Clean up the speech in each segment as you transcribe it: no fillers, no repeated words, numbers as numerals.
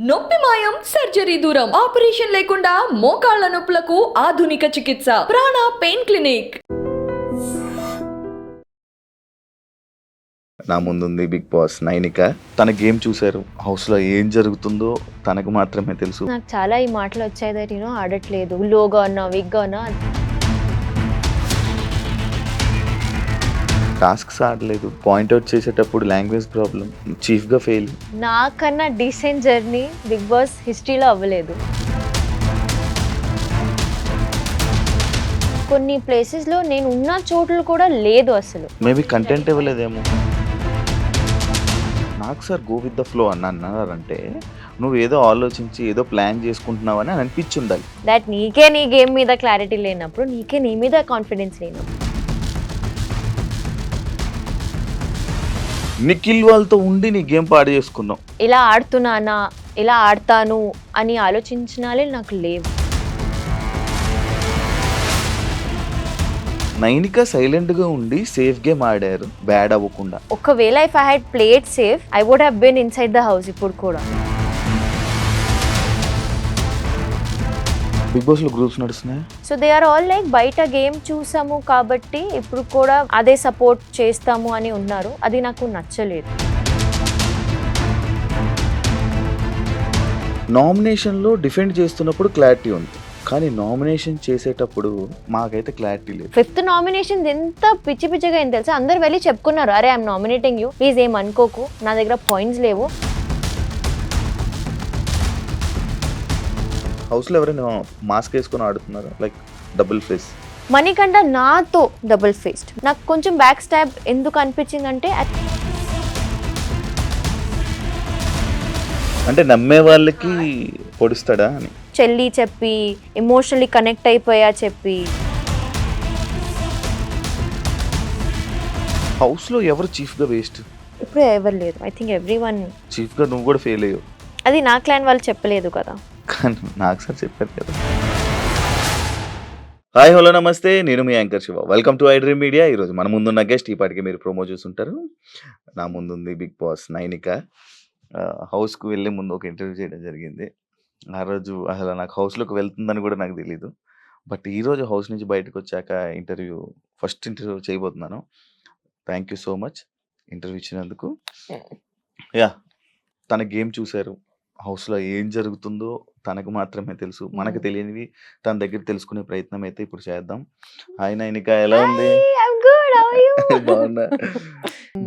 నొప్పి మాయం, సర్జరీ దూరం, ఆపరేషన్ లేకుండా మోకాళ్ల నొప్పులకు ఆధునిక చికిత్స. ప్రాణ పెయిన్ క్లినిక్. నా ముందుంది బిగ్ బాస్ నైనిక. తన గేమ్ చూశారు, హౌస్ లో ఏం జరుగుతుందో తనకు మాత్రమే తెలుసు. నాకు చాలా ఈ మాటలు వచ్చాయి దట్ ఆడట్లేదు, లోగా ఉన్నా, వీక్గా ఉన్నా. టాస్క్స్ ఆడలేదు, పాయింట్అవుట్ చేసేటప్పుడు లాంగ్వేజ్ ప్రాబ్లం, చీఫ్ గా ఫెయిల్. నాకన్నా డీసెంట్ జర్నీ బిగ్ బాస్ హిస్టరీలో అవ్వలేదు. కొన్ని ప్లేసెస్లో నేను ఉన్న చోట్లు కూడా లేదు అసలు. మేబీ కంటెంట్ ఇవ్వలేదేమో. నాకు sir go with the flow అని అన్నారంటే నువ్వు ఏదో ఆలోచించి ఏదో ప్లాన్ చేసుకుంటున్నావు అని అనిపించి ఉండాలి. దట్ నీకే నీ గేమ్ మీద క్లారిటీ లేనప్పుడు, నీకే నీ మీద కాన్ఫిడెన్స్ లేనప్పుడు. నిఖిల్ వాళ్ళతో ఉండి నీ గేమ్ పాడు చేసుకున్నావు. ఇలా ఆడుతున్నానా, ఇలా ఆడతాను అని ఆలోచించినాలే నాకు లేవు. నైనిక సైలెంట్ గా ఉండి సేఫ్ గేమ్ ఆడారు, బ్యాడ్ అవ్వకుండా. ఒకవేళ if I had played safe, I would have been inside the house ఇప్పుడు కూడా. బిగ్ బాస్ లో గ్రూప్స్ నడుస్తున్నాయి. So they are all like బయట గేమ్ చూసాము కాబట్టి ఇప్పుడు కూడా అదే సపోర్ట్ చేస్తాము అని ఉన్నారు. అది నాకు నచ్చలేదు. నామినేషన్ లో డిఫెండ్ చేస్తున్నప్పుడు క్లారిటీ ఉంది, కానీ నామినేషన్ చేసేటప్పుడు మాకైతే క్లారిటీ లేదు. 5th నామినేషన్ ఎంత పిచ్చి పిచ్చిగా ఏం తెలుసా, అందరు వెళ్ళి చెప్పుకున్నారు, అరే ఐఎమ్ నామినేటింగ్ యూ, ప్లీజ్ ఏం అనుకోకు, నా దగ్గర పాయింట్స్ లేవు. హౌస్ లో ఎవరైనా మాస్క్ వేసుకొని ఆడుతున్నారు, లైక్ డబుల్ ఫేస్. మణికంఠ నాతో డబుల్ ఫేస్డ్. నాకు కొంచెం బ్యాక్ స్టాబ్ ఎందుకు అనిపించిందంటే, అంటే నమ్మే వాళ్ళకి పొడుస్తాడా అని. చెల్లి చెప్పి, ఎమోషనల్లీ కనెక్ట్ అయిపోయా చెప్పి. హౌస్ లో ఎవరు చీఫ్ గా వేస్ట్? ఇప్పుడు ఎవరు లేదు. I think everyone. చీఫ్ గా నువ్వు కూడా ఫెయిల్ అయ్యావు. అది నా క్లాన్ వాళ్ళు చెప్పలేదు కదా. కానీ నాకు సార్ చెప్పారు కదా. హాయ్ హలో నమస్తే, నేను మీ anchor Shiva. Welcome to iDream Media. ఈరోజు మన ముందున్న గెస్ట్, ఈ పాటికి మీరు ప్రోమో చూస్తుంటారు. నా ముందుంది బిగ్ బాస్ నైనిక. హౌస్కు వెళ్ళే ముందు ఒక ఇంటర్వ్యూ చేయడం జరిగింది. ఆ రోజు అసలు నాకు హౌస్లోకి వెళ్తుందని కూడా నాకు తెలీదు. బట్ ఈరోజు హౌస్ నుంచి బయటకు వచ్చాక ఫస్ట్ ఇంటర్వ్యూ చేయబోతున్నాను. Thank you so much interview ఇచ్చినందుకు. యా, తన గేమ్ చూశారు, హౌస్లో ఏం జరుగుతుందో తనకు మాత్రమే తెలుసు. మనకు తెలియనివి తన దగ్గర తెలుసుకునే ప్రయత్నం అయితే ఇప్పుడు చేద్దాం. హాయ్ నైనిక, ఎలా ఉంది? బాగున్నా.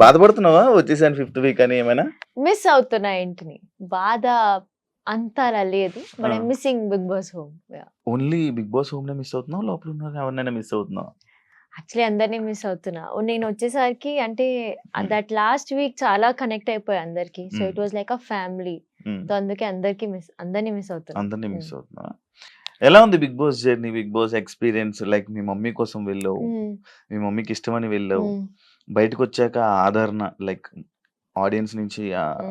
బాధపడుతున్నావా వచ్చేసాను 5th వీక్ అని? ఏమైనా మిస్ అవుతున్నా ఇంటిని. బాధ అంతా అలా లేదు, but I missing Bigg Boss home. Only Bigg Boss home నే మిస్ అవుతున్నావు, లోపల ఉన్న ఎవరినైనా మిస్ అవుతున్నావు? యాక్చువల్లీ అందరినీ మిస్ అవుతున్నా. నేను వచ్చేసరికి అంటే దట్ లాస్ట్ వీక్ చాలా కనెక్ట్ అయిపోయా అందరికి. So it was like a family. So అందుకే అందరినీ మిస్ అవుతున్నా. అందరినీ మిస్ అవుతున్నా. ఎలా ఉంది Bigg Boss journey, Bigg Boss experience? Like మీ మమ్మీ కోసం వెళ్ళావు, మీ మమ్మీకి ఇష్టమని వెళ్ళావు, బయటకు వచ్చాక ఆదరణ, లైక్ ఆడియన్స్ నుంచి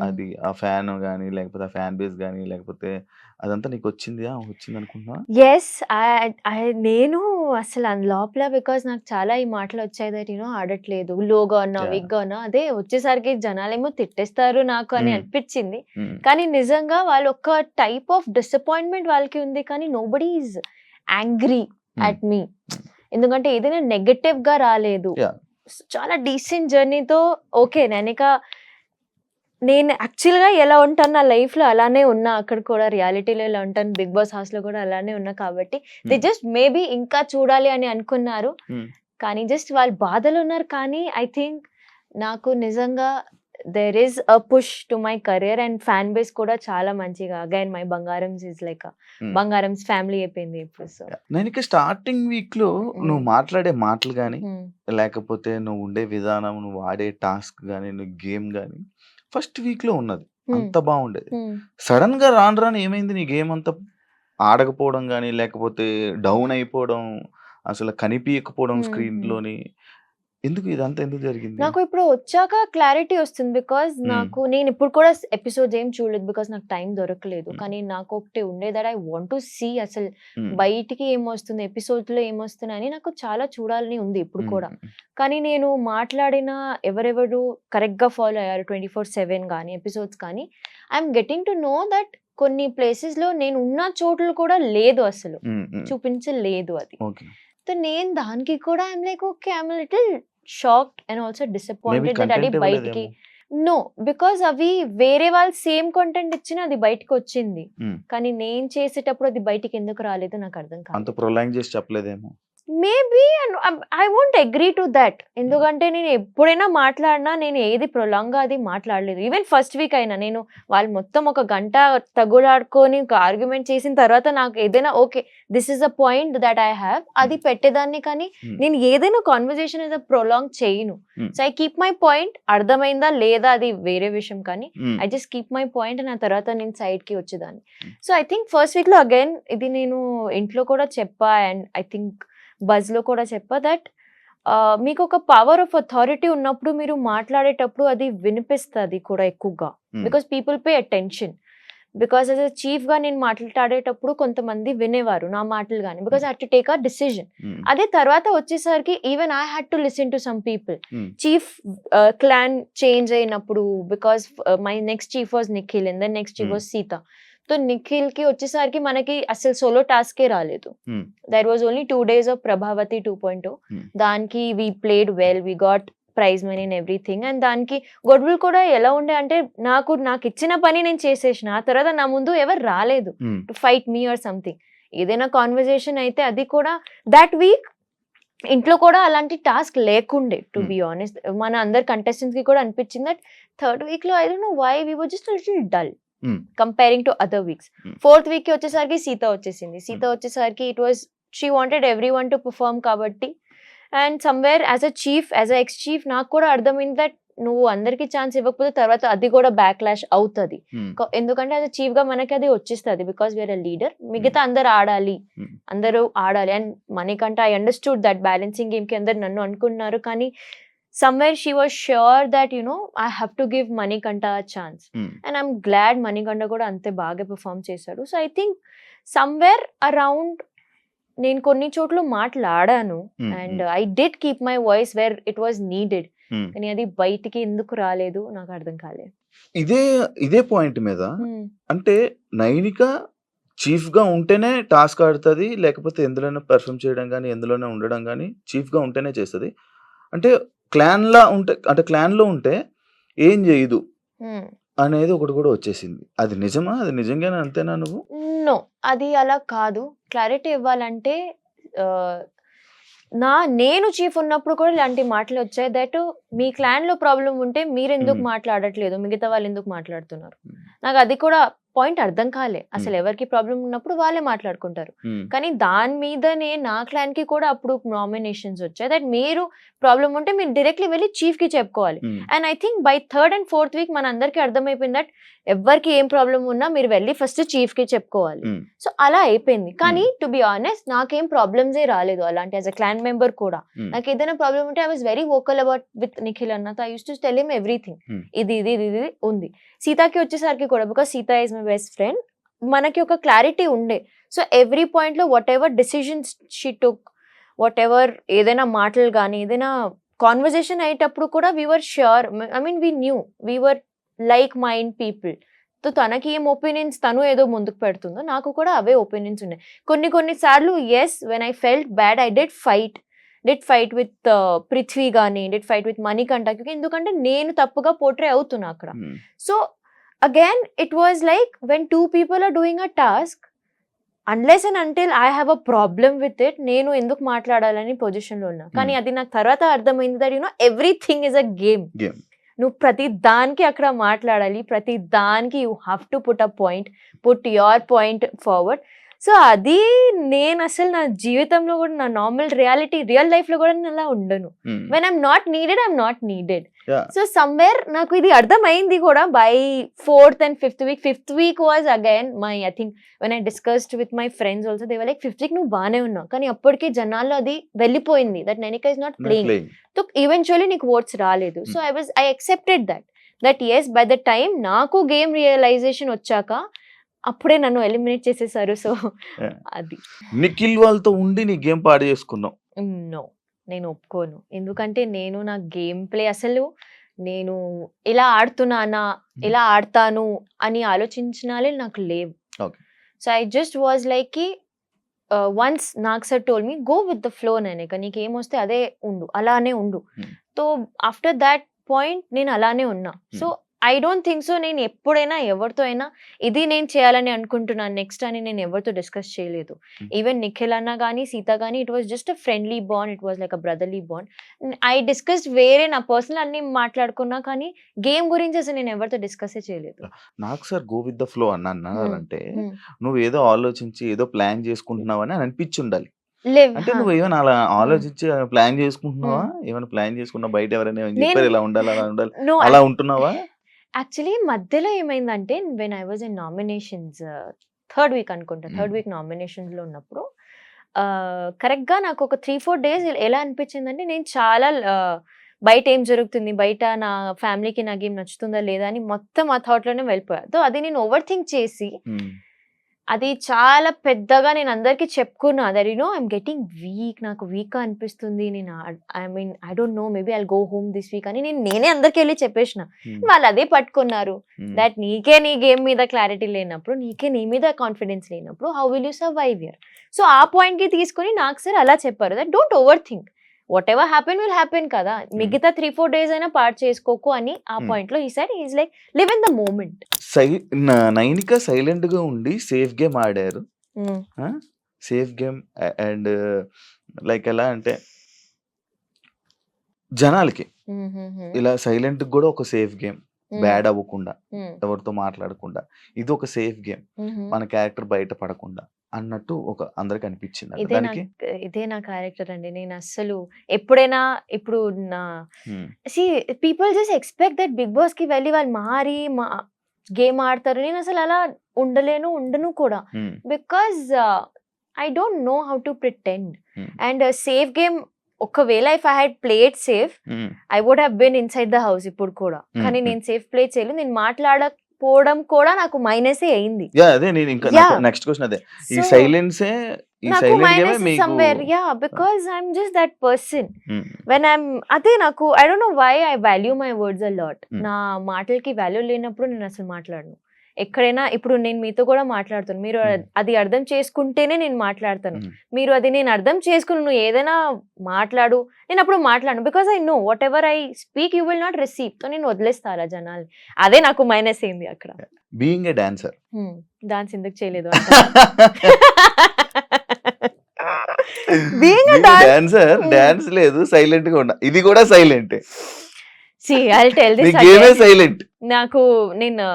అది ఆ ఫ్యాన్ కానీ లేకపోతే ఆ ఫ్యాన్ బేస్ కానీ లేకపోతే అదంతా నీకు వచ్చింది అనుకుంటున్నా? ఎస్, నేను అసలు లోపల బికాస్ నాకు చాలా ఈ మాటలు వచ్చాయి దట్ ఆడట్లేదు, లోగా ఉన్నా, వీక్గా ఉన్నా. అదే వచ్చేసరికి జనాలేమో తిట్టేస్తారు నాకు అని అనిపించింది. కానీ నిజంగా వాళ్ళు ఒక టైప్ ఆఫ్ డిసప్పాయింట్మెంట్ వాళ్ళకి ఉంది, కానీ నోబడీ ఈజ్ యాంగ్రీ అట్ మీ. ఎందుకంటే ఏదైనా నెగటివ్ గా రాలేదు. చాలా డీసెంట్ జర్నీతో ఓకే. నేను యాక్చువల్గా ఎలా ఉంటాను నా లైఫ్లో అలానే ఉన్నా, అక్కడ కూడా రియాలిటీలో ఎలా ఉంటాను, బిగ్ బాస్ హౌస్లో కూడా అలానే ఉన్నా. కాబట్టి దే జస్ట్ మేబీ ఇంకా చూడాలి అని అనుకున్నారు, కానీ జస్ట్ వాళ్ళు బాధలు ఉన్నారు. కానీ ఐ థింక్ నాకు నిజంగా there is a push to my career and fan base కూడా చాలా మంచిగా. అగైన్ మై బంగారమ్స్ ఈజ్ లైక్ బంగారమ్స్ ఫ్యామిలీ అయిపోయింది ఇప్పుడు. సో నేను స్టార్టింగ్ వీక్ లో నువ్వు మాట్లాడే మాటలు కానీ లేకపోతే నువ్వు ఉండే విధానం, నువ్వు ఆడే టాస్క్ కానీ, నువ్వు గేమ్ కానీ ఫస్ట్ వీక్ లో ఉన్నది అంత బాగుండేది. సడన్ గా రాను ఏమైంది, నీ గేమ్ అంతా ఆడకపోవడం కానీ లేకపోతే డౌన్ అయిపోవడం, అసలు కనిపించకపోవడం స్క్రీన్ లోని, ఇదంతా ఎందుకు జరిగింది? నాకు ఇప్పుడు వచ్చాక క్లారిటీ వస్తుంది. బికాస్ నేను ఇప్పుడు కూడా ఎపిసోడ్స్ ఏం చూడలేదు, బికాస్ నాకు టైం దొరకలేదు. కానీ నాకు ఒకటి ఉండేది, ఐ వాంట్ టు సీ అసలు బయటికి ఏమొస్తుంది, ఎపిసోడ్స్ లో ఏమొస్తున్నాయి అని నాకు చాలా చూడాలని ఉంది ఇప్పుడు కూడా. కానీ నేను మాట్లాడిన ఎవరెవరు కరెక్ట్ గా ఫాలో అయ్యారు 24/7 కానీ ఎపిసోడ్స్ కానీ, I'm getting to know that కొన్ని ప్లేసెస్ లో నేను ఉన్న చోట్లు కూడా లేదు అసలు చూపించలేదు అది. ఓకే. సో నేను దానికి కూడా I'm like okay I'm little shocked and also maybe disappointed that అది కంటెంట్ బయటికి ఇవ్వలేదేమో. నో బికాస్ అవి వేరే వాళ్ళు సేమ్ కంటెంట్ ఇచ్చినా అది బయటకు వచ్చింది, మ్మ్. కానీ నేను చేసేటప్పుడు అది బయటికి ఎందుకు రాలేదు నాకు అర్థం అంత కాదు. ప్రొలాంగ్ చేసి చెప్పలేదేమో. Maybe I won't agree to that, ఎందుకంటే నేను ఎప్పుడైనా మాట్లాడినా నేను ఏది ప్రొలాంగ్ గా అది మాట్లాడలేదు. ఈవెన్ ఫస్ట్ వీక్ అయినా నేను వాళ్ళు మొత్తం ఒక గంట తగులాడుకొని ఒక ఆర్గ్యుమెంట్ చేసిన తర్వాత నాకు ఏదైనా okay this is a point that I have అది పెట్టేదాన్ని, కానీ నేను ఏదైనా కాన్వర్సేషన్ ఏదో ప్రొలాంగ్ చేయను. So I keep my point, అర్థమైందా లేదా అది వేరే విషయం, కానీ I just keep my point నా తర్వాత నేను సైడ్ కి వచ్చేదాన్ని. So I think first week లో అగైన్ ఇది నేను ఇంట్లో కూడా చెప్పా అండ్ ఐ థింక్ బజ్ లో కూడా చెప్పా దట్ మీకు ఒక పవర్ ఆఫ్ అథారిటీ ఉన్నప్పుడు మీరు మాట్లాడేటప్పుడు అది వినిపిస్తుంది కూడా ఎక్కువగా, because people pay attention. Because as a chief గా నేను మాట్లాడేటప్పుడు కొంతమంది వినేవారు నా మాటలు కానీ, because I had to take a decision. అదే తర్వాత వచ్చేసరికి even I had to listen to some people. Chief clan change అయినప్పుడు, because my next chief was Nikhil and then next chief was Seetha. So Nikhil కి వచ్చేసరికి మనకి అసలు సోలో టాస్కే రాలేదు. There was only 2 days of Prabhavati 2.0. దానికి we played well, we got prize money and everything. And దానికి గొడవలు కూడా ఎలా ఉండే అంటే నాకు ఇచ్చిన పని నేను చేసేసిన, ఆ తర్వాత నా ముందు ఎవరు రాలేదు to fight me or something. ఏదైనా కాన్వర్జేషన్ అయితే అది కూడా దట్ వీక్ ఇంట్లో కూడా అలాంటి టాస్క్ లేకుండే టు బి ఆనెస్ట్. మన అందరు కంటెస్టెంట్స్ కి కూడా అనిపించింది దట్ థర్డ్ వీక్ లో I don't know why we were just little dull comparing to other weeks. Fourth week కి వచ్చేసరికి సీత వచ్చేసింది. సీత వచ్చేసరికి it was she wanted everyone to perform కాబట్టి, and somewhere as a chief as a ex chief నాకు కూడా అర్థమైంది that నువ్వు అందరికి ఛాన్స్ ఇవ్వకపోతే తర్వాత అది కూడా బ్యాక్లాష్ అవుతుంది. ఎందుకంటే యాజ్ అ చీఫ్ గా మనకి అది వచ్చేస్తుంది, బికాస్ వీఆర్ అ లీడర్. మిగతా అందరు ఆడాలి అండ్ మనకంటే I understood that balancing game కి అందరు నన్ను అనుకున్నారు, కానీ somewhere she was sure that I have to give Manikanta a chance, and I'm glad Manikanta కూడా అంతే బాగా పర్ఫామ్ చేశాడు. So I think somewhere around నేను కొన్ని చోట్ల మాట్లాడాను and I did keep my voice where it was needed, కానీ అది బయటికి ఎందుకు రాలేదు నాకు అర్థం కాలేదు. ఇదే పాయింట్ మీద అంటే నైనిక చీఫ్ గా ఉంటేనే టాస్క్ ఆడుతుంది, లేకపోతే ఎందులోనే పెర్ఫామ్ చేయడం కానీ ఎందులోనే ఉండడం కానీ చీఫ్ గా ఉంటేనే చేస్తుంది. అంటే క్లాన్ లో ఉంటే ఏం చేయదు అనేది ఒకటి కూడా వచ్చేసింది. అది నిజమా? అది నిజంగానే అంతేనా? నువ్వు నో అది అలా కాదు. క్లారిటీ ఇవ్వాలంటే నేను చీఫ్ ఉన్నప్పుడు కూడా ఇలాంటి మాటలు వచ్చాయి దట్ మీ క్లాన్ లో ప్రాబ్లం ఉంటే మీరు ఎందుకు మాట్లాడట్లేదు, మిగతా వాళ్ళు ఎందుకు మాట్లాడుతున్నారు. నాకు అది కూడా పాయింట్ అర్థం కాలే. అసలు ఎవరికి ప్రాబ్లం ఉన్నప్పుడు వాళ్ళే మాట్లాడుకుంటారు, కానీ దాని మీదనే నా క్లాన్ కి కూడా అప్పుడు నామినేషన్స్ వచ్చాయి దట్ మీరు ప్రాబ్లం ఉంటే మీరు డైరెక్ట్లీ వెళ్ళి చీఫ్ కి చెప్పుకోవాలి. And I think by third and fourth week మన అందరికి అర్థమైపోయింది దట్ ఎవరికి ఏం ప్రాబ్లం ఉన్నా మీరు వెళ్ళి ఫస్ట్ చీఫ్ కి చెప్పుకోవాలి. సో అలా అయిపోయింది. కానీ టు బి ఆనెస్ట్ నాకేం ప్రాబ్లమ్స్ ఏ రాలేదు అలాంటి యాజ్ అ క్లాన్ మెంబర్ కూడా. నాకు ఏదైనా ప్రాబ్లం ఉంటే I was very vocal about with Nikhil అన్న. I use to tell him everything, ఇది ఇది ఇది ఉంది. సీతాకి వచ్చేసరికి కూడా బికాస్ Seetha is my best friend, మనకి ఒక క్లారిటీ ఉండే. సో ఎవ్రీ పాయింట్ లో whatever decisions she took, whatever ఏదైనా మాటలు కానీ ఏదైనా కాన్వర్జేషన్ అయ్యేటప్పుడు కూడా we were sure, I mean we knew we were like mind people. So తనకి ఏం ఒపీనియన్స్ తను ఏదో ముందుకు పెడుతుందో నాకు కూడా అవే ఒపీనియన్స్ ఉన్నాయి. కొన్ని సార్లు yes when I felt bad I did fight with Prithvi కానీ డిడ్ ఫైట్ విత్ మణికంఠకి, ఎందుకంటే నేను తప్పుగా పోర్ట్రే అవుతున్నా అక్కడ. So again it was like when 2 people are doing a task, unless and until I have a problem with it నేను ఎందుకు మాట్లాడాలని position లో ఉన్నా. కానీ అది నాకు తర్వాత అర్థమైంది that everything is a game. నువ్వు ప్రతి దానికి అక్కడ మాట్లాడాలి, ప్రతి దానికి you have to put your point forward. So అది నేను అసలు నా జీవితంలో కూడా నా నార్మల్ రియల్ లైఫ్ లో కూడా నేను అలా ఉండను. When I'm not needed. So somewhere నాకు ఇది అర్థమైంది కూడా by 4th and 5th week. 5th week was again my, I think when I discussed with my friends also, they were like 5th week నువ్వు బానే ఉన్నావు, కానీ అప్పటికే జనాల్లో అది వెళ్ళిపోయింది that Nainika is not playing. So eventually నీకు ఓట్స్ రాలేదు. So I accepted that yes by the time నాకు గేమ్ రియలైజేషన్ వచ్చాక అప్పుడే నన్ను ఎలిమినేట్ చేసేసారు. సో అది నిఖిల్ వాళ్ళతో ఉండి నీ గేమ్ పాడు చేసుకున్నావు. నో నేను ఒప్పుకోను, ఎందుకంటే నేను నా గేమ్ ప్లే అసలు నేను ఇలా ఆడుతున్నానా, ఇలా ఆడతాను అని ఆలోచించినాలే నాకు లేవు. Okay. So I just was like కి once Nag sir told me go with the flow Nainika, నీకేమొస్తే అదే ఉండు, అలానే ఉండు. సో ఆఫ్టర్ దాట్ పాయింట్ నేను అలానే ఉన్నా. So I don't think so నేను ఎప్పుడైనా ఎవరితో అయినా ఇది నేను చేయాలని అనుకుంటున్నాను నెక్స్ట్ అని నేను ఎవరితో డిస్కస్ చేయలేదు. ఈవెన్ నిఖిల్ అన్న కానీ సీత కానీ it was just a friendly bond, it was like a brotherly bond. I discuss వేరే నా పర్సనల్ అన్ని మాట్లాడుకున్నా కానీ గేమ్ గురించి అసలు నేను ఎవరితో డిస్కస్ చేయలేదు. నాకు sir go with the flow అన్నారంటే నువ్వు ఏదో ఆలోచించి ఏదో ప్లాన్ చేసుకుంటున్నావని అని అనిపించి ఉండాలి. అంటే నువ్వు ఏమైనా అలా ఆలోచించి ప్లాన్ చేసుకుంటున్నావా? ఏమైనా ప్లాన్ చేసుకున్నావా? బయట ఎవరైనా ఏమైనా చెప్పారు ఇలా ఉండాలి అలా ఉండాలి అలా ఉంటున్నావా? యాక్చువల్లీ మధ్యలో ఏమైందంటే when I was in nominations third week అనుకుంటా, థర్డ్ వీక్ నామినేషన్స్ లో ఉన్నప్పుడు కరెక్ట్ గా నాకు ఒక 3-4 days ఎలా అనిపించిందంటే నేను చాలా బయట ఏం జరుగుతుంది, బయట నా ఫ్యామిలీకి నాకు ఏం నచ్చుతుందా లేదా అని మొత్తం ఆ థాట్ లోనే వెళ్ళిపోయా. సో అది నేను ఓవర్ థింక్ చేసి అది చాలా పెద్దగా నేను అందరికి చెప్పుకున్నా that you know I'm getting week, నాకు వీక్ అనిపిస్తుంది, నేను I mean I don't know maybe I'll go home this week అని నేనే అందరికి వెళ్ళి చెప్పేసిన. వాళ్ళు అదే పట్టుకున్నారు దట్ నీకే నీ గేమ్ మీద క్లారిటీ లేనప్పుడు, నీకే నీ మీద కాన్ఫిడెన్స్ లేనప్పుడు how will you survive here. So ఆ పాయింట్ కి తీసుకొని నాకు సార్ అలా చెప్పారు that don't over think, what ever happen will happen కదా, మిగతా 3-4 days అయినా పార్ట్ చేసుకోకు అని ఆ పాయింట్ లో ఈ side is like live in the moment. Nainika silent గా ఉండి సేఫ్ గేమ్ ఆడారు. సేఫ్ గేమ్ అండ్ లైక్ ఎలా అంటే జనాలకి ఇలా సైలెంట్ కూడా ఒక సేఫ్ గేమ్, బ్యాడ్ అవ్వకుండా ఎవరితో మాట్లాడకుండా ఇది ఒక సేఫ్ గేమ్, మన క్యారెక్టర్ బయట పడకుండా అన్నట్టు ఒక అందరికి అనిపించింది. ఇదే నా క్యారెక్టర్ అండి. నేను అస్సలు ఎప్పుడైనా ఇప్పుడు నా people just expect that Bigg Boss కి వెళ్ళి వాళ్ళు మారి గేమ్ ఆడతారు. నేను అసలు అలా ఉండను కూడా. Because I don't know how to pretend. And safe game ఒకవేళ if I had played safe I would have been inside the house ఇప్పుడు కూడా. కానీ నేను సేఫ్ ప్లే చేయలేదు. నేను మాట్లాడకపోవడం కూడా నాకు మైనసే అయింది. అదే నేను ఇంకా నెక్స్ట్ క్వశ్చన్ అదే, ఈ సైలెన్సే నాకు minus somewhere. Yeah, because I'm just that person when I'm అదే నాకు I don't know why I value my words a lot. నా మాటలకి వాల్యూ లేనప్పుడు నేను అసలు మాట్లాడను. ఎక్కడైనా ఇప్పుడు నేను మీతో కూడా మాట్లాడుతాను, మీరు అది అర్థం చేసుకుంటేనే నేను మాట్లాడతాను. మీరు అది నేను అర్థం చేసుకుని నువ్వు ఏదైనా మాట్లాడు, నేను అప్పుడు మాట్లాడను. Because I know what ever I speak you will not receive. So నేను వదిలేస్తా అలా జనాల్ని. అదే నాకు మైనస్ అయింది అక్కడ. బీయింగ్ ఏ డాన్సర్, డాన్స్ ఎందుకు చేయలేదు డాన్స్ లేదు, సైలెంట్ గా ఉన్నా, ఇది కూడా సైలెంట్. సైలెంట్. నాకు నేను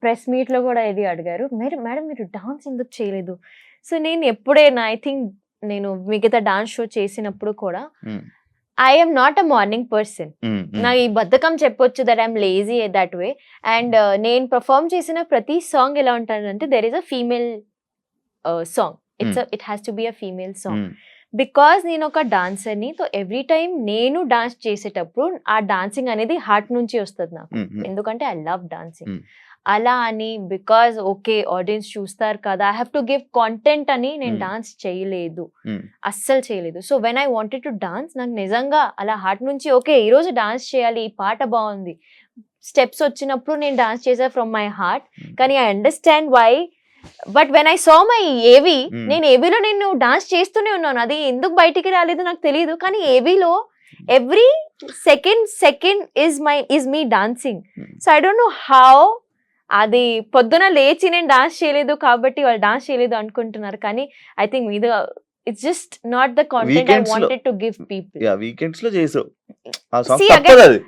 ప్రెస్ మీట్ లో కూడా ఇది అడిగారు, మేడం మీరు డాన్స్ ఎందుకు చేయలేదు. సో నేను ఎప్పుడైనా ఐ థింక్ నేను మిగతా డాన్స్ షో చేసినప్పుడు కూడా I'm not a morning person. నాకు ఈ బద్ధకం చెప్పొచ్చు that I'm lazy that way. And నేను పర్ఫార్మ్ చేసిన ప్రతి సాంగ్ ఎలా ఉంటానంటే there is a female song, it has to be a female song. Because నేను ఒక డాన్సర్ని, సో ఎవ్రీ టైం నేను డాన్స్ చేసేటప్పుడు ఆ డాన్సింగ్ అనేది హార్ట్ నుంచి వస్తుంది నాకు, ఎందుకంటే ఐ లవ్ డాన్సింగ్. అలా అని బికాజ్ ఓకే ఆడియన్స్ చూస్తారు కదా I have to give content అని నేను డాన్స్ చేయలేదు, అస్సలు చేయలేదు. So when I wanted to dance, నాకు నిజంగా అలా హార్ట్ నుంచి ఓకే ఈరోజు డాన్స్ చేయాలి, ఈ పాట బాగుంది, స్టెప్స్ వచ్చినప్పుడు నేను డాన్స్ చేసా ఫ్రమ్ మై హార్ట్. కానీ I understand why, but when I saw my AV, నేను ఏవిలో నేను డాన్స్ చేస్తూనే ఉన్నాను, అది ఎందుకు బయటికి రాలేదు నాకు తెలియదు. కానీ ఏవిలో every second is me dancing. So I don't know how, అది పొద్దున లేచి నేను డాన్స్ చేయలేదు కాబట్టి వాళ్ళు డాన్స్ చేయలేదు అనుకుంటున్నారు. కానీ ఐ థింక్ ఇది it's just not the content I wanted to give people. Weekends లో చేసావు ఆ సాంగ్, తప్పదు అది.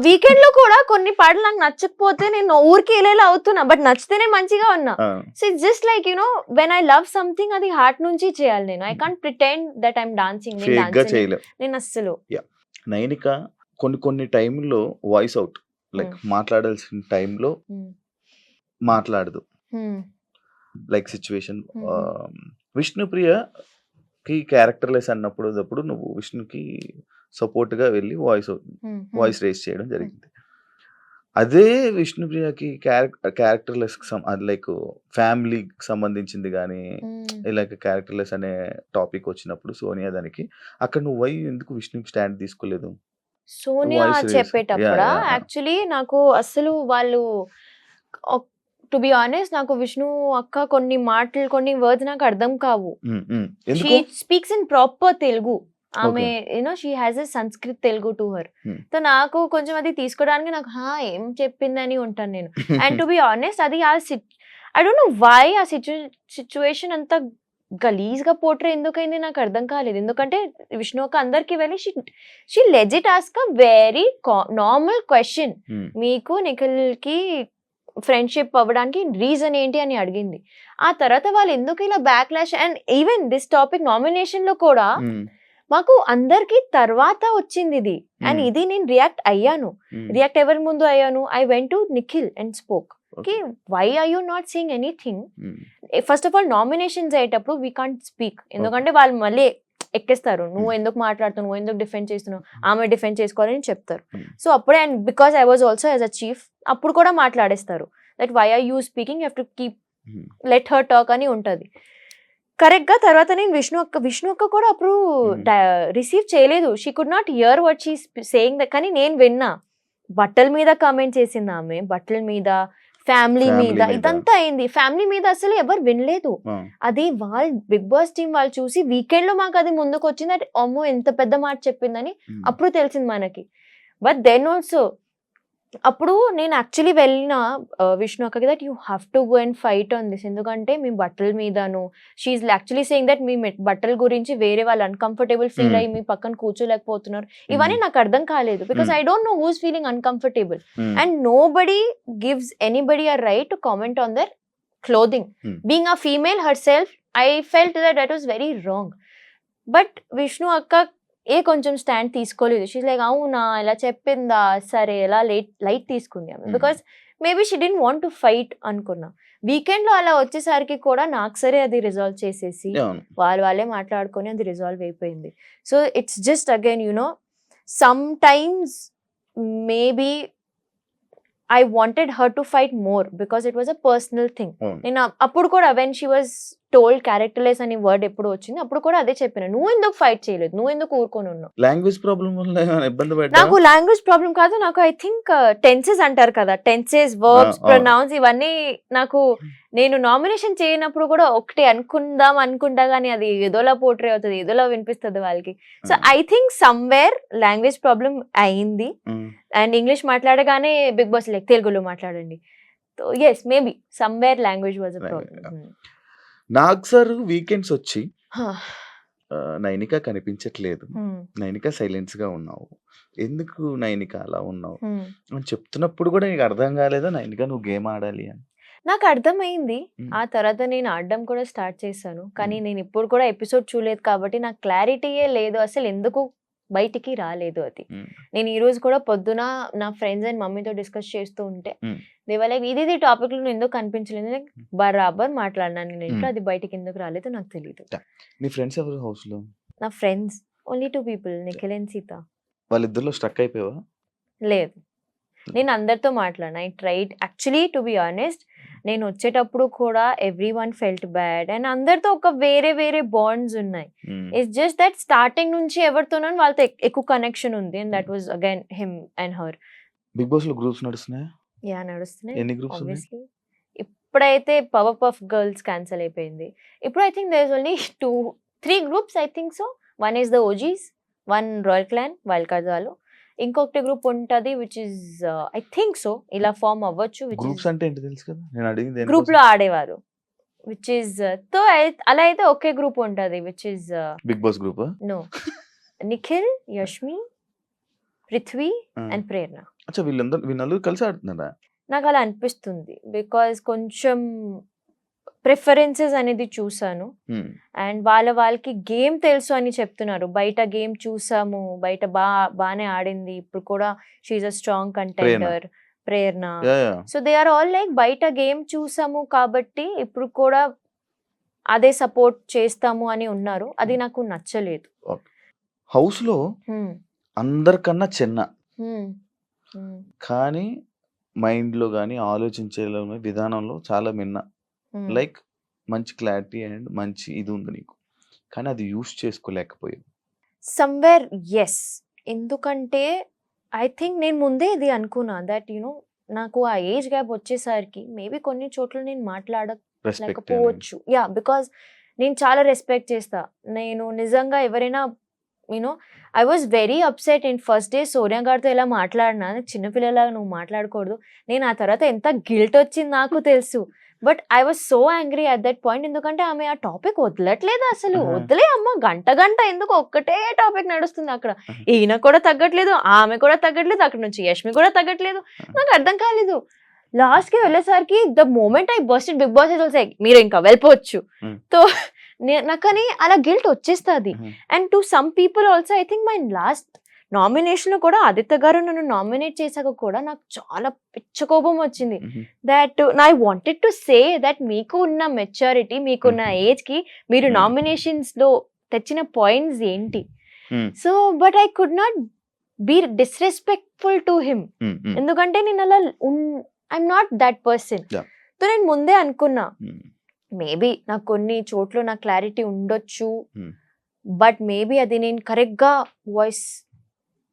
వీకెండ్ లో కూడా కొన్ని పాటలు నాకు నచ్చకపోతే నేను ఊరికి వెళ్ళేలా అవుతున్నా, బట్ నచ్చితేనే మంచిగా ఉన్నా. So it's just like you know when I love something అది హార్ట్ నుంచి చేయాలి. నేను I can't pretend that I'm dancing. నేను అస్సలు. నైనిక కొన్ని టైంలో వాయిస్ అవుట్, లైక్ మాట్లాడాల్సిన టైంలో మాట్లాడదు, లైక్ సిచ్యువేషన్. విష్ణుప్రియకి క్యారెక్టర్లెస్ అన్నప్పుడు నువ్వు విష్ణుకి సపోర్ట్ గా వెళ్ళి వాయిస్ రేస్ చేయడం జరిగింది. అదే విష్ణుప్రియకి క్యారెక్టర్లెస్ లైక్ ఫ్యామిలీకి సంబంధించింది కానీ లైక్ క్యారెక్టర్లెస్ అనే టాపిక్ వచ్చినప్పుడు సోనియా దానికి అక్కడ నువ్వు ఎందుకు విష్ణుకి స్టాండ్ తీసుకోలేదు? Sonia voice raise. చెప్పేటప్పుడా యాహ్! యాక్చువల్లీ నాకు అస్సలు వాళ్ళు టు బి ఆనెస్ట్ నాకు విష్ణు అక్క కొన్ని మాటలు కొన్ని వర్డ్స్ నాకు అర్థం కావు. ఎందుకు? She speaks in proper Telugu. ఆమె okay. She has a Sanskrit Telugu to her. Hmm. So నాకు కొంచెం అది తీసుకోవడానికి నాకు ఏం చెప్పిందని ఉంటాను నేను. అండ్ టు బి ఆనెస్ట్ అది ఐ డోంట్ నో వై ఆ సిచ్యువేషన్ అంతా గలీజ్ గా పోర్ట్రే ఎందుకైంది నాకు అర్థం కాలేదు. ఎందుకంటే విష్ణు అక్క అందరికి వెళ్ళి she legit ask a very normal question. Hmm. మీకు నిఖిల్ కి ఫ్రెండ్షిప్ అవ్వడానికి రీజన్ ఏంటి అని అడిగింది. ఆ తర్వాత వాళ్ళు ఎందుకు ఇలా backlash and even this topic nomination లో కూడా Hmm. మాకు అందరికి తర్వాత వచ్చింది ఇది. And Hmm. ఇది నేను రియాక్ట్ అయ్యాను. Hmm. రియాక్ట్ ఎవరి ముందు అయ్యాను? I went to Nikhil and spoke. Okay. Why are you not saying anything? Hmm. First of all nominations అయ్యేటప్పుడు వీ కాంట్ స్పీక్. ఎందుకంటే వాళ్ళు మళ్ళీ ఎక్కేస్తారు. నువ్వు ఎందుకు మాట్లాడుతున్నావు, నువ్వు ఎందుకు డిఫెండ్ చేస్తున్నావు, ఆమె డిఫెండ్ చేసుకోవాలని చెప్తారు. Hmm. సో అప్పుడే and because I was also as a chief అప్పుడు కూడా మాట్లాడేస్తారు. That why are you speaking, you have to keep Hmm. Let her talk అని ఉంటుంది. కరెక్ట్ గా తర్వాత నేను విష్ణు అక్క కూడా అప్పుడు రిసీవ్ చేయలేదు. She could not here what she saying that. కానీ నేను విన్నా బట్టల మీద కామెంట్ చేసింది ఆమె, బట్టల మీద, ఫ్యామిలీ Family మీద మీద. ఇదంతా అయింది. ఫ్యామిలీ మీద అసలు ఎవరు వినలేదు. Ah. అది వాళ్ళు బిగ్ బాస్ టీం వాళ్ళు చూసి వీకెండ్ లో మాకు అది ముందుకు వచ్చింది. అంటే అమ్మో ఎంత పెద్ద మాట చెప్పిందని Hmm. అప్పుడు తెలిసింది మనకి. బట్ దెన్ ఆల్సో అప్పుడు నేను యాక్చువల్లీ వెళ్ళిన విష్ణు అక్కకి that you have to go and fight on this. ఎందుకంటే మీ బట్టల మీదను షీఈ్ యాక్చువల్లీ సేయింగ్ దట్ మీ బట్టల గురించి వేరే వాళ్ళు అన్కంఫర్టబుల్ ఫీల్ అయ్యి మీ పక్కన కూర్చోలేకపోతున్నారు. ఇవన్నీ నాకు అర్థం కాలేదు. Because I don't know whose feeling uncomfortable Hmm. And nobody gives anybody a right to comment on their clothing. Hmm. Being a female herself I felt that was very wrong. But Vishnu అక్క కొంచెం stand తీసుకోలేదు. She's like అవునా ఇలా చెప్పిందా సరే ఎలా light తీసుకుంది ఆమె. Because maybe she didn't want to fight అనుకున్నా. వీకెండ్ లో అలా వచ్చేసరికి కూడా నాకు సరే అది రిజాల్వ్ చేసేసి Yeah. వాళ్ళే మాట్లాడుకొని అది రిజాల్వ్ అయిపోయింది. So it's just again some times maybe I wanted her to fight more because it was a personal thing. అవును. నేను అప్పుడు కూడా when she was told characterless అని వర్డ్ ఎప్పుడు వచ్చింది అప్పుడు కూడా అదే చెప్పిన, నువ్వు ఎందుకు ఫైట్ చేయలేదు, నువ్వు ఎందుకు ఊరుకొని ఉన్నావు. లాంగ్వేజ్ ప్రాబ్లం వల్ల ఏమైనా ఇబ్బంది పడ్డా? నాకు లాంగ్వేజ్ ప్రాబ్లం కాదు, నాకు ఐ థింక్ టెన్సెస్ అంటారు కదా, టెన్సెస్, వర్బ్స్, ప్రొనౌన్స్ ఇవన్నీ నాకు నేను నామినేషన్ చేయనప్పుడు కూడా ఒకటి అనుకుంటా కానీ అది ఏదోలా పోర్ట్రే అవుతుంది, ఏదోలా వినిపిస్తుంది వాళ్ళకి. So I think somewhere language problem అయింది. అండ్ ఇంగ్లీష్ మాట్లాడగానే బిగ్ బాస్ లైక్ తెలుగులో మాట్లాడండి. So yes maybe somewhere language was a problem. నాకు సార్ వీకెండ్స్ వచ్చి నైనిక కనిపించట్లేదు, నైనిక సైలెన్స్ గా ఉన్నావు, ఎందుకు నైనిక అలా ఉన్నావు అని చెప్తున్నప్పుడు కూడా నీకు అర్థం కాలేదా నైనిక నువ్వు గేమ్ ఆడాలి అని? నాకు అర్థమైంది. ఆ తర్వాత నేను ఆడడం కూడా స్టార్ట్ చేశాను. కానీ నేను ఇప్పుడు కూడా ఎపిసోడ్ చూడలేదు కాబట్టి నాకు క్లారిటీయే లేదు అసలు ఎందుకు బయటికి రాలేదు అది. నేను ఈ రోజు కూడా పొద్దున నా ఫ్రెండ్స్ అండ్ మమ్మీతో డిస్కస్ చేస్తూ ఉంటే దేవాలయ ఇది టాపిక్ లో ఎందుకు కనిపించలేదు, బరాబర్ మాట్లాడినాను నేను ఇంట్లో, అది బయటికి ఎందుకు రాలేదు నాకు తెలియదు. నీ ఫ్రెండ్స్ ఎవరు హౌస్ లో? నా friends only 2 people, Nikhil and Seetha. వాళ్ళిద్దరిలో స్ట్రక్ అయిపోయావా? లేదు, నేను అందరితో మాట్లాడినా. I tried actually to be honest. నేను వచ్చేటప్పుడు కూడా everyone felt bad and అందరితో ఒక వేరే వేరే బాండ్స్ ఉన్నాయి. ఇట్స్ జస్ట్ దట్ స్టార్టింగ్ నుంచి ఎవరితోనో వాళ్ళతో ఎక్కువ కనెక్షన్ ఉంది and that was again him and her. Bigg Boss లో గ్రూప్స్ నడుస్తున్నాయా? యా నడుస్తున్నాయి. ఎన్ని గ్రూప్స్ ఉన్నాయి? ఆబ్వియస్లీ ఇప్పుడైతే పవర్ పఫ్ గర్ల్స్ క్యాన్సిల్ అయిపోయింది. ఇప్పుడు I think there is only 2-3 groups I think so. One is the OGs, one Royal Clan Wild Cards వాళ్ళు, ఇంకొకటి గ్రూప్ ఉంటది which is I think so ఇలా ఫామ్ అవ్వచ్చు. Groups అంటే ఏంటి తెలుసు కదా, నేను అడిగింది గ్రూప్ లో ఆడేవారు విచ్ ఇస్ తో అలా అయితే ఒకే గ్రూప్ ఉంటది which is Bigg Boss group. No, Nikhil, Yashmi, Prithvi and Prerana. అచ్చా వీళ్ళందరూ కలిసి ఆడుతున్నారా? నాకు అలా అనిపిస్తుంది బికాజ్ కొంచెం ప్రిఫరెన్సెస్ అనేది చూసాను అండ్ వాళ్ళకి గేమ్ తెలుసు అని చెప్తున్నారు. బయట గేమ్ చూసాము, బయట బానే ఆడింది, ఇప్పుడు కూడా she's a strong contender Prerana. So they are all like బయట గేమ్ చూసాము కాబట్టి ఇప్పుడు కూడా అదే సపోర్ట్ చేస్తాము అని ఉన్నారు. అది నాకు నచ్చలేదు. హౌస్ లో అందరికన్నా చిన్న కానీ మైండ్ లో కానీ ఆలోచించే విధానంలో చాలా మిన్న, లైక్ మంచి క్లారిటీ అండ్ మంచి ఇది ఉంది నీకు, కానీ అది యూస్ చేసుకోలేకపోయావు. సమ్వేర్ ఎస్, ఎందుకంటే ఐ థింక్ నేను ముందే ఇది అనుకున్నా దట్ నాకు ఆ ఏజ్ గ్యాప్ వచ్చేసరికి మేబీ కొన్ని చోట్ల నేను రెస్పెక్ట్ మాట్లాడలేకపోవచ్చు. యా, బికాజ్ నేను చాలా రెస్పెక్ట్ చేస్తా. నేను నిజంగా ఎవరైనా I was very upset in first day Sonia గారితో ఎలా మాట్లాడినా, చిన్నపిల్లలాగా నువ్వు మాట్లాడకూడదు. నేను ఆ తర్వాత ఎంత గిల్ట్ వచ్చింది నాకు తెలుసు. But I was so angry at that point. ఎందుకంటే ఆమె ఆ టాపిక్ వదలట్లేదు అసలు. వదిలే అమ్మ, గంట ఎందుకు ఒక్కటే టాపిక్ నడుస్తుంది అక్కడ. ఈయన కూడా తగ్గట్లేదు, ఆమె కూడా తగ్గట్లేదు, అక్కడ నుంచి యష్మి కూడా తగ్గట్లేదు. నాకు అర్థం కాలేదు. లాస్ట్ కి వెళ్ళేసరికి the moment I bust Bigg Boss మీరు ఇంకా వెళ్ళిపోవచ్చు. సో నాకు అని అలా గిల్ట్ వచ్చేస్తుంది. And to some people also I think my last nomination లో కూడా ఆదిత్య గారు నన్ను నామినేట్ చేశాక కూడా నాకు చాలా పిచ్చ కోపం వచ్చింది. That I wanted to say that మీకు ఉన్న మెచ్యూరిటీ, మీకున్న ఏజ్ కి మీరు నామినేషన్స్ లో తెచ్చిన పాయింట్స్ ఏంటి. So but I could not be disrespectful to him. ఎందుకంటే నేను అలా I'm not that person. So నేను ముందే అనుకున్నా మేబీ నాకు కొన్ని చోట్ల నా క్లారిటీ ఉండొచ్చు, బట్ మేబీ అది నేను కరెక్ట్ గా వాయిస్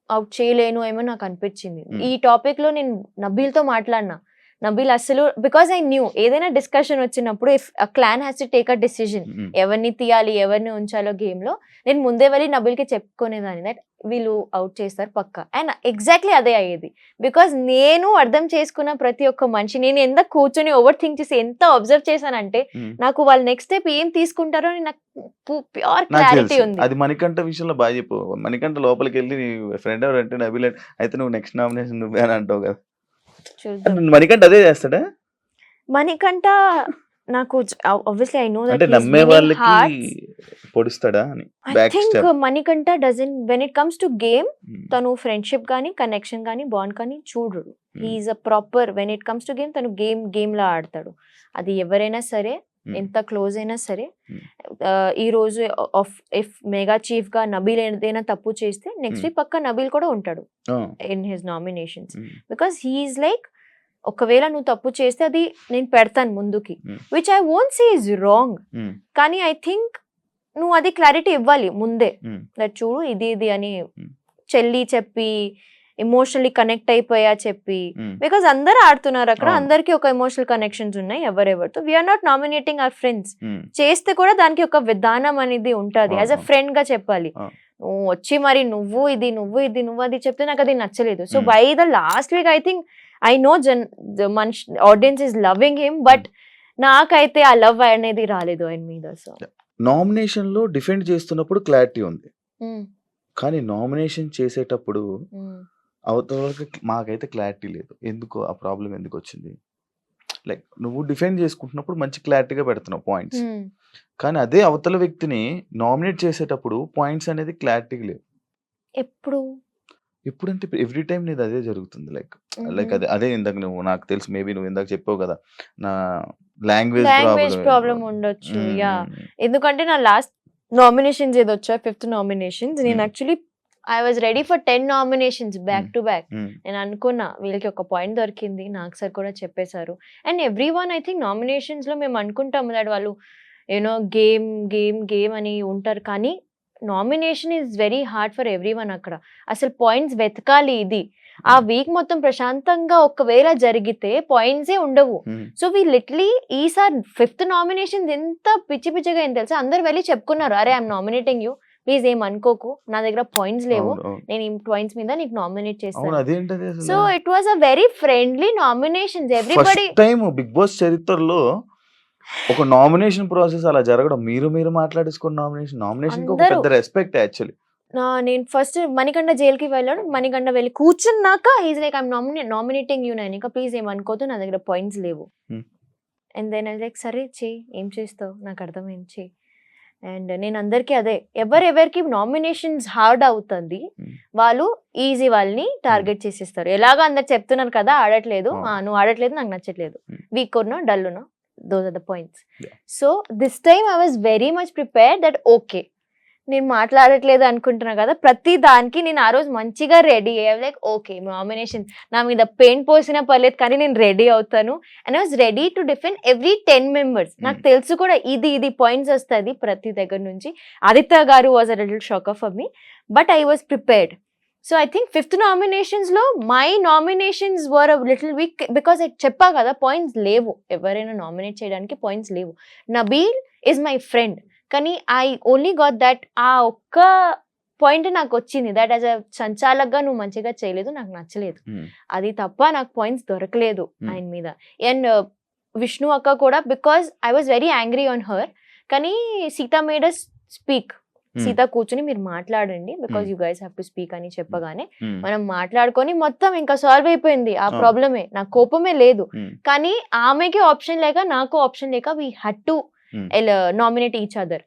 అవుట్ చేయలేను ఏమో నాకు అనిపించింది. ఈ టాపిక్ లో నేను నబీల్తో మాట్లాడినా. నబీల్ అసలు, బికాస్ ఐ న్యూ ఏదైనా డిస్కషన్ వచ్చినప్పుడు if a clan has to take a decision, ఎవరిని తీయాలి ఎవరిని ఉంచాలో గేమ్ లో, నేను ముందే వెళ్ళి నబీల్కి చెప్పుకునేదాన్ని దట్ వీళ్ళు అవుట్ చేస్తారు పక్కా. అండ్ ఎగ్జాక్ట్లీ అదే అయ్యేది. బికాస్ నేను అర్థం చేసుకున్న ప్రతి ఒక్క మనిషి, నేను ఎంత కూర్చొని ఓవర్ థింక్ చేసి ఎంత అబ్జర్వ్ చేశానంటే నాకు వాళ్ళు నెక్స్ట్ స్టెప్ ఏం తీసుకుంటారో అని నాకు ప్యూర్ క్లారిటీ ఉంది. అది మణికంఠ విషయంలో బాగా చెప్పు. మణికంఠ లోపలికి వెళ్ళి ఫ్రెండ్ ఎవరంటే నబీల్ అయితే నువ్వు నెక్స్ట్ నామినేషన్ నువ్వే అని అంటావు కదా. మణికంఠ అదే చేస్తాడా? మణికంఠ నాకు obviously I know that అంటే he's నమ్మే winning వాళ్ళకి hearts. పొడుస్తాడా అని I back think step. Manikanta doesn't, when it comes to game, తను ఫ్రెండ్షిప్ కానీ కనెక్షన్ కానీ బాండ్ కానీ చూడరు. He's a proper, when it comes to game తను గేమ్ లా ఆడతాడు. అది ఎవరైనా సరే, ఎంత క్లోజ్ అయినా సరే. ఈ రోజు ఇఫ్ మెగా చీఫ్ గా నబీల్ ఏదైనా తప్పు చేస్తే నెక్స్ట్ వీక్ పక్క నబీల్ కూడా ఉంటాడు in his nominations. Because he's like, ఒకవేళ నువ్వు తప్పు చేస్తే అది నేను పెడతాను ముందుకి, which I won't say is wrong. కానీ ఐ థింక్ నువ్వు అది క్లారిటీ ఇవ్వాలి ముందే, దట్ చూడు ఇది అని చెల్లి చెప్పి ఎమోషనల్లీ కనెక్ట్ అయిపోయా చెప్పి. బికాస్ అందరూ ఆడుతున్నారు అక్కడ, అందరికి ఒక ఎమోషనల్ కనెక్షన్స్ ఉన్నాయి ఎవరెవరితో. We're not nominating our friends. చేస్తే కూడా దానికి ఒక విధానం అనేది ఉంటుంది. యాజ్ అ ఫ్రెండ్ గా చెప్పాలి. నువ్వు వచ్చి మరి నువ్వు అది చెప్తే నాకు అది నచ్చలేదు. So by the last week I think I know audience is loving him, but నాకైతే ఆ లవ్ అనేది రాలేదు ఆయన మీద. సో నామినేషన్ లో డిఫెండ్ చేస్తున్నప్పుడు క్లారిటీ ఉంది, కానీ నామినేషన్ చేసేటప్పుడు అవతలకి మాకైతే క్లారిటీ లేదు. ఎందుకు ఆ ప్రాబ్లం ఎందుకు వచ్చింది? లైక్ నువ్వు డిఫెండ్ చేసుకుంటున్నప్పుడు మంచి క్లారిటీగా పెడుతున్నావు పాయింట్స్, కానీ అదే అవతల వ్యక్తిని నామినేట్ చేసేటప్పుడు పాయింట్స్ అనేది క్లారిటీ లేవు. ఎప్పుడంటే ఎవ్రీ టైం నీది అదే జరుగుతుంది. లైక్ అదే ఇందాక నువ్వు, నాకు తెలుసు మేబీ నువ్వు ఇందాక చెప్పావు కదా, నా లాంగ్వేజ్ ప్రాబ్లం ఉండొచ్చు. యా, ఎందుకంటే నా లాస్ట్ నామినేషన్స్ ఏదో వచ్చా 5th నామినేషన్స్, నేను actually I was ready for 10 nominations back to back. నేను అనుకున్నా వీళ్ళకి ఒక పాయింట్ దొరికింది, నాకు సార్ కూడా చెప్పేశారు. And every one I think nominations లో మేము అనుకుంటాము దట్ వాళ్ళు గేమ్ అని ఉంటారు, కానీ nomination is very hard for every one. అక్కడ అసలు పాయింట్స్ వెతకాలి. ఇది ఆ వీక్ మొత్తం ప్రశాంతంగా ఒకవేళ జరిగితే పాయింట్సే ఉండవు. సో వీ లిటలీ ఈసారి 5th నామినేషన్ ఎంత పిచ్చిగా ఏం తెలుసా, అందరు వెళ్ళి చెప్పుకున్నారు, అరే ఐఎమ్ నామినేటింగ్ యూ, ప్లీజ్ ఏం అనుకోకు, నా దగ్గర పాయింట్స్ లేవు, నేను ఈ పాయింట్స్ మీద నీకు నామినేట్ చేస్తాను. So it was a very friendly nominations. Everybody time Bigg Boss చరిత్రలో ఒక నామినేషన్ ప్రాసెస్ అలా జరగడం, మీరు మాట్లాడేసుకున్న నామినేషన్ ఒక పెద్ద రెస్పెక్ట్ యాక్చువల్లీ. నేను ఫస్ట్ మణికంఠ జైలుకి వెళ్ళాడు, మణికంఠ వెళ్ళి కూర్చున్నాక he's like I'm nominating you Nainika, please ఏమనుకోదు, నా దగ్గర పాయింట్స్ లేవు. అండ్ దెన్ ఐ లైక్ సరే చెయ్యి, ఏం చేస్తావు నాకు అర్థమైంది చెయ్యి. అండ్ నేను అందరికీ అదే, ఎవరెవరికి నామినేషన్స్ హార్డ్ అవుతుంది వాళ్ళు ఈజీ వాళ్ళని టార్గెట్ చేసేస్తారు. ఎలాగో అందరు చెప్తున్నారు కదా ఆడట్లేదు, నువ్వు ఆడట్లేదు, నాకు నచ్చట్లేదు, వీక్ ఉన్నా డల్ ఉన్నా, those are the points. So this time I was very much prepared that okay, నేను మాట్లాడట్లేదు అనుకుంటున్నా కదా, ప్రతి దానికి నేను ఆ రోజు మంచిగా రెడీ అయ్యాను. లైక్ ఓకే, నామినేషన్ నా మీద పెయింట్ పోసినా పర్లేదు కానీ నేను రెడీ అవుతాను. And I was ready to defend every 10 members. నాకు తెలుసు కూడా ఇది పాయింట్స్ వస్తుంది ప్రతి దగ్గర నుంచి. ఆదిత్య గారు was a little shocker for me, but I was prepared. So I think 5th nominations లో my nominations were little weak because చెప్పా కదా పాయింట్స్ లేవు, ఎవరైనా నామినేట్ చేయడానికి పాయింట్స్ లేవు. నబీల్ ఈజ్ మై ఫ్రెండ్, కానీ ఐ ఓన్లీ గాట్ దట్, ఆ ఒక్క పాయింట్ నాకు వచ్చింది, దట్ యాజ్ అ సంచాలక్గా నువ్వు మంచిగా చేయలేదు, నాకు నచ్చలేదు, అది తప్ప నాకు పాయింట్స్ దొరకలేదు ఆయన మీద. అండ్ విష్ణు అక్క కూడా, because I was very angry on her, కానీ Sita made us speak, Sita కూర్చుని మీరు మాట్లాడండి because you guys have to speak అని చెప్పగానే మనం మాట్లాడుకొని మొత్తం ఇంకా సాల్వ్ అయిపోయింది ఆ ప్రాబ్లమే. నాకు కోపమే లేదు, కానీ ఆమెకి ఆప్షన్ లేక నాకు ఆప్షన్ లేక we had to nominate each other.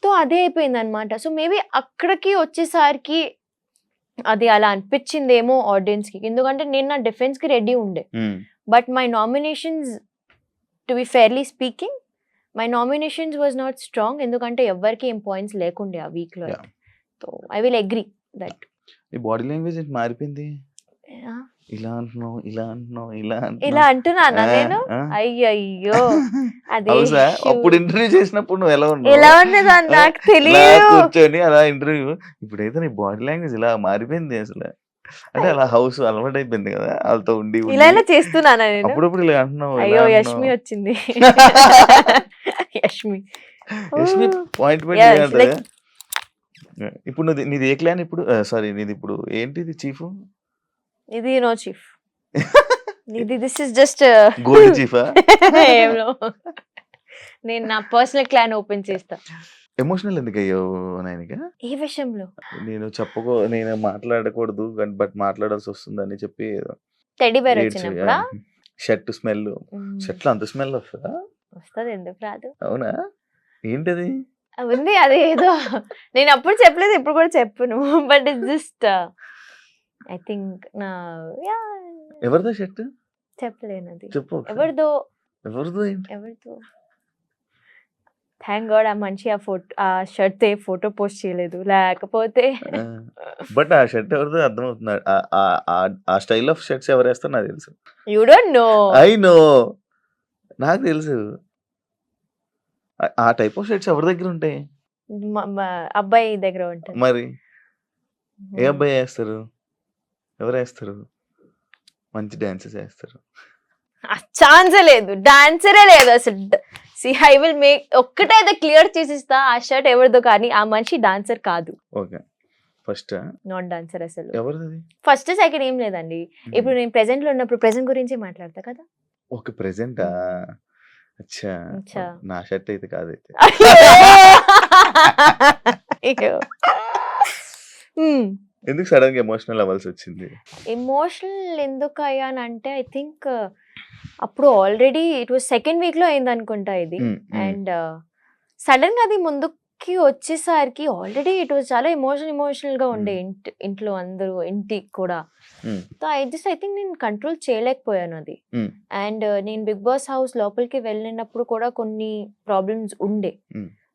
So అదే అయిపోయింది అనమాట. సో మేబీ అక్కడికి వచ్చేసరికి అది అలా అనిపించిందేమో ఆడియన్స్ కి, ఎందుకంటే నేను నా డిఫెన్స్ కి రెడీ ఉండే. But my nominations, to be fairly speaking, my nominations was not strong, ఎందుకంటే ఎవరికి ఏం పాయింట్స్ లేకుండే ఆ వీక్ లో. So I will agree that. ఈ బాడీ లాంగ్వేజ్ మారిపోయింది, ఇలా అంటున్నావు, ఇలా అంటున్నావు, ఇలా ఇలా అంటున్నానా నేను? అయ్యయ్యో, అదే అప్పుడు ఇంటర్వ్యూ చేసినప్పుడు నువ్వు ఎలా ఎలా ఉండేదా నాకు తెలియదు. కూర్చొని అలా ఇంటర్వ్యూ, ఇప్పుడైతే నీ బాడీ లాంగ్వేజ్ ఇలా మారిపోయింది అసలు. అంటే అలా హౌస్ అలవాటు అయిపోయింది కదా వాళ్ళతో ఉండి ఇలా ఇలా చేస్తున్నానా నేను? అప్పుడప్పుడు ఇలా అంటున్నావు. అయ్యో యష్మి వచ్చింది. యష్మి పాయింట్. ఇప్పుడు నీది ఏ క్లాన్ ఇప్పుడు? సారీ, నీది ఇప్పుడు ఏంటిది చీఫ్? ఇది నో చీఫ్, ఇది దిస్ ఇస్ జస్ట్ గోల్డ్ చీఫా? నేను నా పర్సనల్ క్లాన్ ఓపెన్ చేస్తా. ఎమోషనల్ ఎందుకు అయ్యో నాయనిక? ఏ విషయంలో? నేను మాట్లాడకూడదు బట్ మాట్లాడాల్సి వస్తుందని చెప్పి టెడ్డీ బేర్ వచ్చినప్పుడా? షర్ట్ స్మెల్, షర్ట్ లో అంత స్మెల్ వస్తుందా? వస్తుంది, ఎందుకు రాదు? అవునా, ఏంటది? ఉంది అది ఏదో, నేను అప్పుడు చెప్పలేదు, ఇప్పుడు కూడా చెప్పను, but it's just I think నా ఎవరిదో షర్ట్ చెప్పలేను, అది చెప్పు. ఎవరిదో ఏంటి ఎవరిదో? థ్యాంక్ గాడ్ ఆ మనిషి ఆ షర్ట్ ఫోటో పోస్ట్ చేయలేదు, లేకపోతే. బట్ ఆ షర్ట్ ఎవరిదో అర్థమవుతుంది, ఆ స్టైల్ ఆఫ్ షర్ట్స్ ఎవరు వేస్తారు నాకు తెలుసు. You don't know? I know, నాకు తెలుసు. ఆ టైప్ ఆఫ్ షర్ట్స్ ఎవరి దగ్గర ఉంటాయి? అబ్బాయి దగ్గర ఉంటుంది. మరి ఏ అబ్బాయి వేస్తారు? ఎవరు వేస్తారు? మంచి డాన్సెస్ వేస్తారు. ఛాన్సే లేదు, డాన్సరే లేదు అసలు. ఐ విల్ మేక్ ఒక్కటైతే క్లియర్ చేసిస్తా, ఆ షర్ట్ ఎవరిదో, కానీ ఆ మనిషి డాన్సర్ కాదు. ఓకే, ఫస్ట్ నాట్ డాన్సర్ అసలు. ఎవరిది? ఫస్ట్ సెకండ్ ఏం లేదండి. ఇప్పుడు నేను ప్రెసెంట్ లో ఉన్నప్పుడు ప్రెసెంట్ గురించి మాట్లాడతా కదా. Okay, present. అచ్చా, నా షర్ట్ అయితే కాదైతే. ఎందుకు సడన్ గా ఎమోషనల్ అవ్వాల్సి వచ్చింది? ఎమోషనల్ ఎందుకు అయ్యానంటే ఐ థింక్ అప్పుడు already it was second week లో అయింది అనుకుంటా ఇది. అండ్ సడన్ గా అది ముందుకి వచ్చేసరికి ఆల్రెడీ ఇట్ వాజ్ చాలా ఎమోషనల్ గా ఉండే ఇంట్లో అందరూ, ఇంటికి కూడా. సో ఐ థింక్ నేను కంట్రోల్ చేయలేకపోయాను అది. అండ్ నేను బిగ్ బాస్ హౌస్ లోపలికి వెళ్ళినప్పుడు కూడా కొన్ని ప్రాబ్లమ్స్ ఉండే.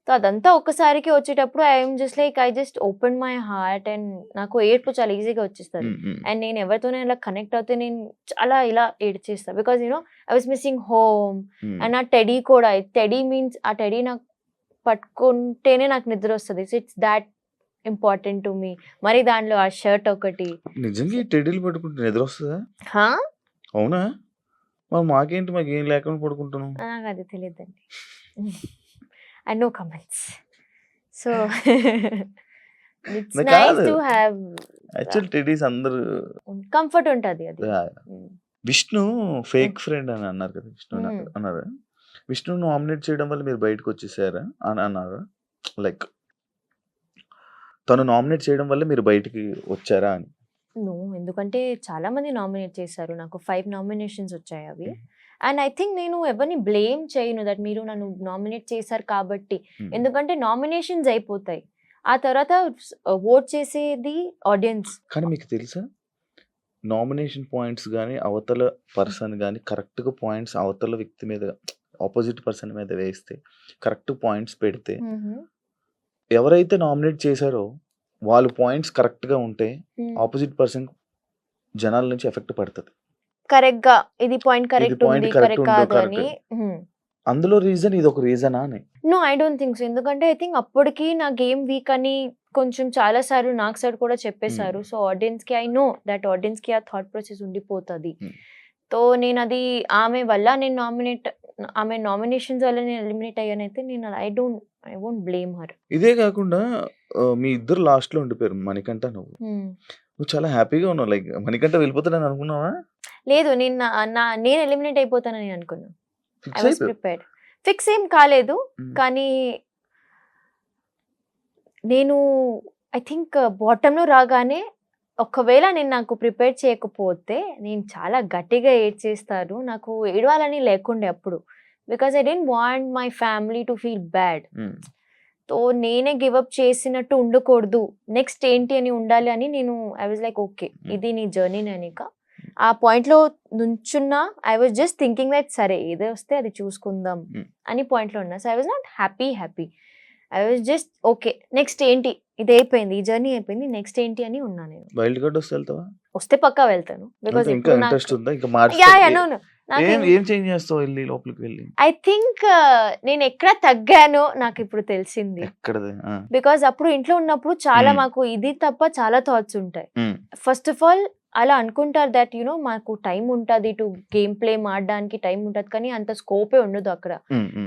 సో అదంతా ఒక్కసారికి వచ్చేటప్పుడు I just open my heart, and నాకు ఏడ్పు చాలా ఈజీగా వచ్చేస్తుంది. అండ్ నేను ఎవరితోనే ఇలా కనెక్ట్ అవుతే నేను చాలా ఇలా ఏడ్చేస్తాను, because I was missing home. And ఆ టెడీ కూడా, టెడీ మీన్స్ ఆ టెడీ నాకు పట్టుకుంటేనే నాకు నిద్ర వస్తుంది. So it's that important to me. మరి దానిలో ఆ షర్ట్ ఒకటి. నిజంగా టెడీలు పట్టుకుంటే నిద్ర వస్తుందా? అవునా? మాకేంటి, మాకేం లేకుండా పడుకుంటున్నాం. నాకు అది తెలియదండి. And no comments. So it's nice to have actually teddies అందరూ కంఫర్ట్ ఉంటది అది. విష్ణు ఫేక్ ఫ్రెండ్ అని అన్నారు కదా, విష్ణు అన్నారు. విష్ణు నామినేట్ చేయడం వల్ల మీరు బయటకు వచ్చేసారా అని అన్నారు? లైక్ తను నామినేట్ చేయడం వల్ల మీరు బయటికి వచ్చారా అని? నో, ఎందుకంటే చాలా మంది నామినేట్ చేశారు, నాకు 5 నామినేషన్స్ వచ్చాయి అవి. అండ్ ఐ థింక్ నేను ఎవరిని బ్లేమ్ చేయను దట్ మీరు నన్ను నామినేట్ చేశారు కాబట్టి, ఎందుకంటే నామినేషన్స్ అయిపోతాయి, ఆ తర్వాత ఓట్ చేసేది ఆడియన్స్. కానీ మీకు తెలుసా, నామినేషన్ పాయింట్స్ కానీ అవతల పర్సన్ కానీ కరెక్ట్గా పాయింట్స్ అవతల వ్యక్తి మీద, ఆపోజిట్ పర్సన్ మీద వేస్తే, కరెక్ట్ పాయింట్స్ పెడితే, ఎవరైతే నామినేట్ చేశారో వాళ్ళు పాయింట్స్ కరెక్ట్గా ఉంటే ఆపోజిట్ పర్సన్ జనాల నుంచి ఎఫెక్ట్ పడుతుంది. కరెక్ట్ గా ఇది పాయింట్ కరెక్ట్ ఉంది, కరెక్ట్ కాదు అని. అందులో రీజన్ ఇది ఒక రీజనా అని? No, I don't think so. ఎందుకంటే ఐ థింక్ అప్పటికి నా గేమ్ వీక్ అని కొంచెం చాలా సార్లు నాకు సైడ్ కూడా చెప్పేశారు. సో ఆడియన్స్ కి ఐ నో దట్ ఆడియన్స్ కి ఆ థాట్ ప్రాసెస్ ఉండిపోతుంది. సో నేను అది ఆమె వల్ల నేను ఆమె నామినేషన్స్ వల్ల నేను ఎలిమినేట్ అయ్యానైతే నేను ఐ వోంట్ బ్లేమ్ హర్. ఇదే కాకుండా మీ ఇద్దరు లాస్ట్ లో ఉండిపోయారు, మణికంఠ నువ్వు చాలా హ్యాపీగా ఉన్నావు. లైక్ మణికంఠ వెళ్ళిపోతాడని అనుకున్నావా? లేదు, నేను ఎలిమినేట్ అయిపోతానని అనుకున్నాను. ఐ ఫిక్స్ వాస్ అయిపోయావు. ప్రిపేర్డ్. ఫిక్స్ ఏం కాలేదు, కానీ నేను ఐ థింక్ బాటంలో రాగానే ఒకవేళ నేను నాకు ప్రిపేర్ చేయకపోతే నేను చాలా గట్టిగా ఏడ్చేస్తాను. నాకు ఏడవాలని లేకుండే అప్పుడు, because I don't want my family to feel bad. So నేనే గివప్ చేసినట్టు ఉండకూడదు, నెక్స్ట్ ఏంటి అని ఉండాలి అని నేను ఐ వాజ్ లైక్ ఓకే ఇది నీ జర్నీ అనేక ఆ పాయింట్ లో నుంచున్నా. I was just thinking that సరే ఏదో వస్తే అది చూసుకుందాం అని పాయింట్ లో ఉన్నా. So I was not happy. I was just okay next ఏంటి, ఇది అయిపోయింది, ఈ జర్నీ అయిపోయింది, నెక్స్ట్ ఏంటి అని ఉన్నా. నేను వైల్డ్ కార్డ్ వస్తే వెళ్తావా? వస్తే పక్కా వెళ్తాను. బికాస్ ఇంకా ఇంట్రెస్ట్ ఉందా? ఇంకా మార్చి ఏం చేంజ్ చేస్తావు వెళ్ళి లోపలికి వెళ్ళి? ఐ థింక్ నేను ఎక్కడ తగ్గానో నాకు ఇప్పుడు తెలిసింది. ఎక్కడది? బికాస్ అప్పుడు ఇంట్లో ఉన్నప్పుడు చాలా మాకు ఇది తప్ప చాలా థాట్స్ ఉంటాయి. ఫస్ట్ ఆఫ్ ఆల్ అలా అనుకుంటారు దట్ యునో మాకు టైం ఉంటుంది టు గేమ్ ప్లే ఆడడానికి టైం ఉంటుంది, కానీ అంత స్కోపే ఉండదు అక్కడ.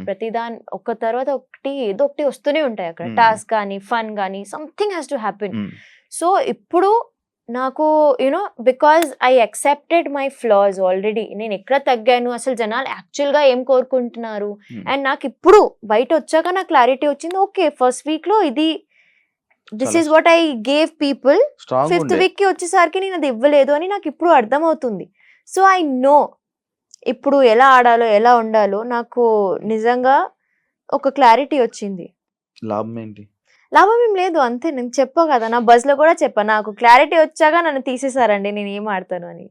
ప్రతిదాని ఒక తర్వాత ఒకటి ఏదో ఒకటి వస్తూనే ఉంటాయి అక్కడ, టాస్క్ కానీ ఫన్ కానీ something has to happen. So ఇప్పుడు నాకు you know because I accepted my floss already, నేను ఎక్కడ తగ్గాను, అసలు జనాలు యాక్చువల్ గా ఏం కోరుకుంటున్నారు, అండ్ నాకు ఇప్పుడు బయట వచ్చాక నాకు క్లారిటీ వచ్చింది. ఓకే ఫస్ట్ వీక్ లో ఇది this is what I gave people, fifth week కి వచ్చేసరికి నేను అది ఇవ్వలేదు అని నాకు ఇప్పుడు అర్థమవుతుంది. సో ఐ నో ఇప్పుడు ఎలా ఆడాలో ఎలా ఉండాలో నాకు నిజంగా ఒక క్లారిటీ వచ్చింది. లాభం ఏంటి? లాభం ఏం లేదు, అంతే. నేను చెప్పా కదా, నా బజ్ లో కూడా చెప్పా, నాకు క్లారిటీ వచ్చాక నన్ను తీసేసారండి నేను ఏం ఆడతాను అని.